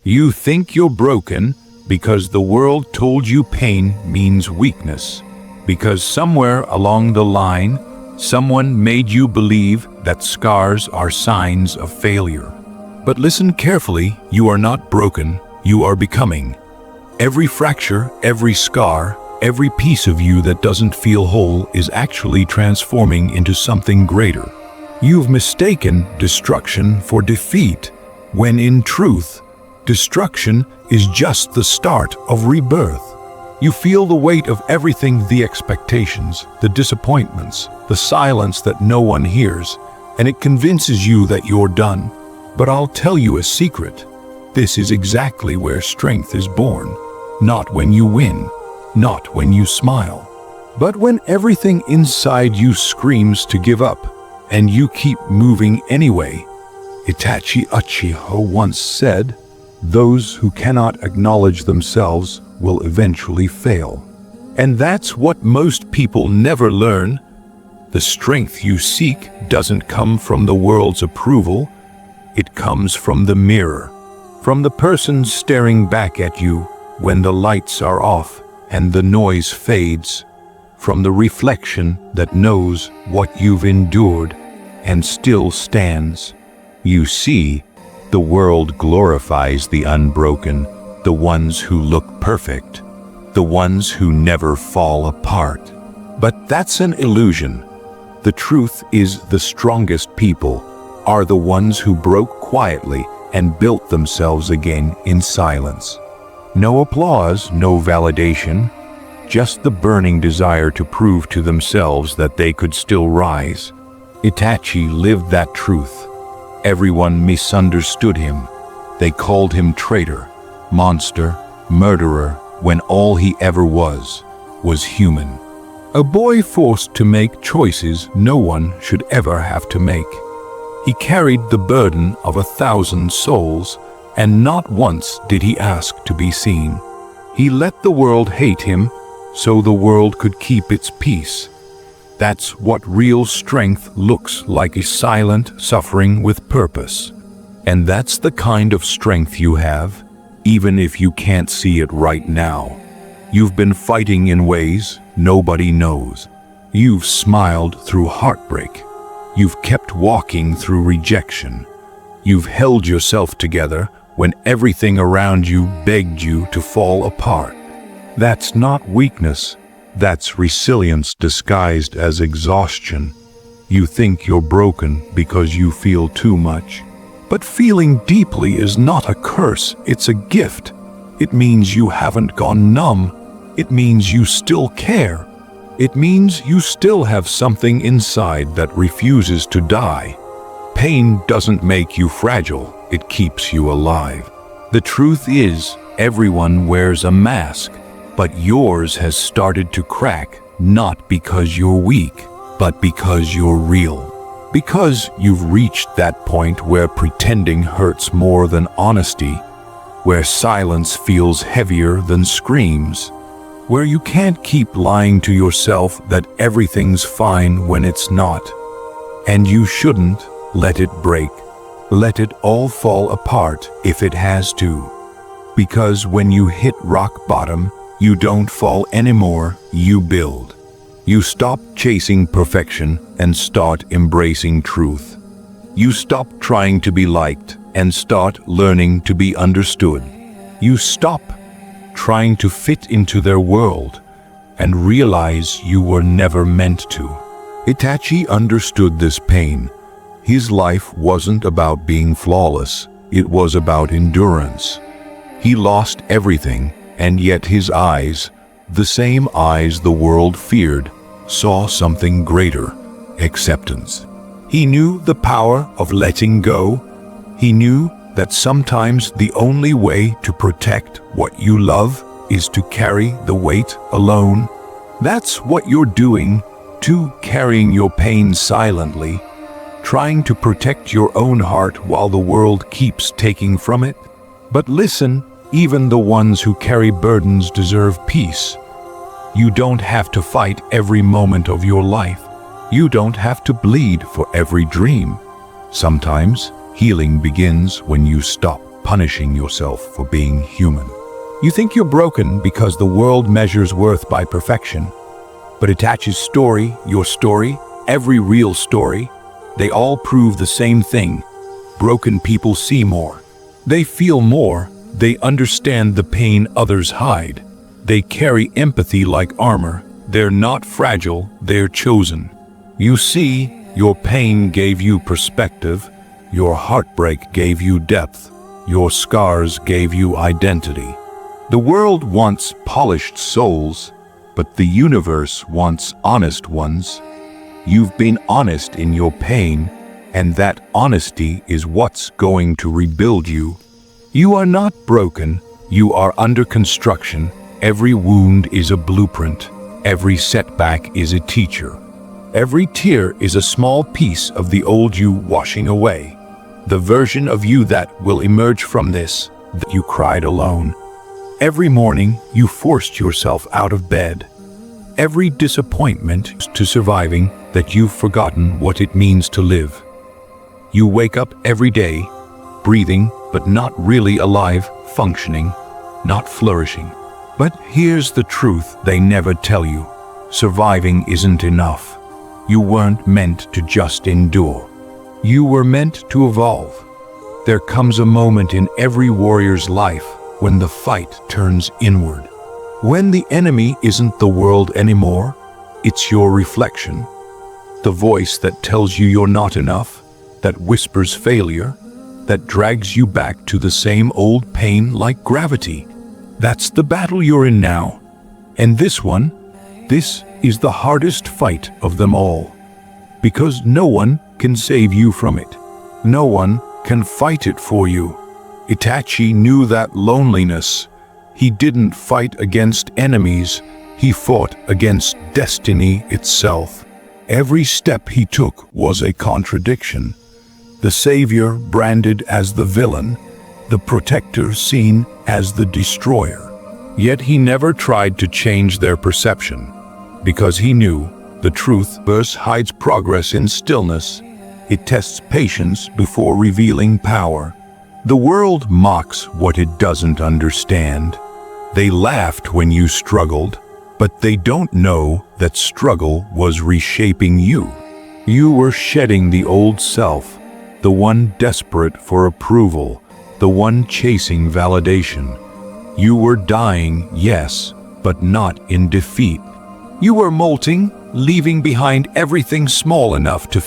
You think you're broken because the world told you pain means weakness, because somewhere along the line, someone made you believe that scars are signs of failure. But listen carefully, you are not broken, you are becoming. Every fracture, every scar, every piece of you that doesn't feel whole is actually transforming into something greater. You've mistaken destruction for defeat, when in truth, destruction is just the start of rebirth. You feel the weight of everything, the expectations, the disappointments, the silence that no one hears, and it convinces you that you're done. But I'll tell you a secret. This is exactly where strength is born. Not when you win, not when you smile, but when everything inside you screams to give up, and you keep moving anyway. Itachi Uchiha once said, "Those who cannot acknowledge themselves will eventually fail." And that's what most people never learn. The strength you seek doesn't come from the world's approval. It comes from the mirror, from the person staring back at you when the lights are off and the noise fades, from the reflection that knows what you've endured and still stands. You see, the world glorifies the unbroken, the ones who look perfect, the ones who never fall apart. But that's an illusion. The truth is, the strongest people are the ones who broke quietly and built themselves again in silence. No applause, no validation, just the burning desire to prove to themselves that they could still rise. Itachi lived that truth. Everyone misunderstood him. They called him traitor, monster, murderer, when all he ever was human. A boy forced to make choices no one should ever have to make. He carried the burden of 1,000 souls, and not once did he ask to be seen. He let the world hate him, so the world could keep its peace. That's what real strength looks like, a silent suffering with purpose. And that's the kind of strength you have, even if you can't see it right now. You've been fighting in ways nobody knows. You've smiled through heartbreak. You've kept walking through rejection. You've held yourself together when everything around you begged you to fall apart. That's not weakness. That's resilience disguised as exhaustion. You think you're broken because you feel too much. But feeling deeply is not a curse, it's a gift. It means you haven't gone numb. It means you still care. It means you still have something inside that refuses to die. Pain doesn't make you fragile, it keeps you alive. The truth is, everyone wears a mask, but yours has started to crack, not because you're weak, but because you're real. Because you've reached that point where pretending hurts more than honesty, where silence feels heavier than screams, where you can't keep lying to yourself that everything's fine when it's not. And you shouldn't let it break. Let it all fall apart if it has to. Because when you hit rock bottom, you don't fall anymore, you build. You stop chasing perfection and start embracing truth. You stop trying to be liked and start learning to be understood. You stop trying to fit into their world and realize you were never meant to. Itachi understood this pain. His life wasn't about being flawless, it was about endurance. He lost everything, and yet his eyes, the same eyes the world feared, saw something greater: acceptance. He knew the power of letting go. He knew that sometimes the only way to protect what you love is to carry the weight alone. That's what you're doing, too, carrying your pain silently, trying to protect your own heart while the world keeps taking from it. But listen, even the ones who carry burdens deserve peace. You don't have to fight every moment of your life. You don't have to bleed for every dream. Sometimes healing begins when you stop punishing yourself for being human. You think you're broken because the world measures worth by perfection. But Itachi's story, your story, every real story, they all prove the same thing. Broken people see more. They feel more. They understand the pain others hide. They carry empathy like armor. They're not fragile, they're chosen. You see, your pain gave you perspective. Your heartbreak gave you depth. Your scars gave you identity. The world wants polished souls, but the universe wants honest ones. You've been honest in your pain, and that honesty is what's going to rebuild you. You are not broken, you are under construction. Every wound is a blueprint. Every setback is a teacher. Every tear is a small piece of the old you washing away. The version of you that will emerge from this, that you cried alone. Every morning, you forced yourself out of bed. Every disappointment to surviving that you've forgotten what it means to live. You wake up every day, breathing, but not really alive, functioning, not flourishing. But here's the truth they never tell you. Surviving isn't enough. You weren't meant to just endure. You were meant to evolve. There comes a moment in every warrior's life when the fight turns inward. When the enemy isn't the world anymore, it's your reflection. The voice that tells you you're not enough, that whispers failure, that drags you back to the same old pain like gravity. That's the battle you're in now. And this is the hardest fight of them all. Because no one can save you from it. No one can fight it for you. Itachi knew that loneliness. He didn't fight against enemies, he fought against destiny itself. Every step he took was a contradiction. The savior branded as the villain, the protector seen as the destroyer. Yet he never tried to change their perception, because he knew the truth verse hides progress in stillness. It tests patience before revealing power. The world mocks what it doesn't understand. They laughed when you struggled, but they don't know that struggle was reshaping you. You were shedding the old self, the one desperate for approval, the one chasing validation. You were dying, yes, but not in defeat. You were molting, leaving behind everything small enough to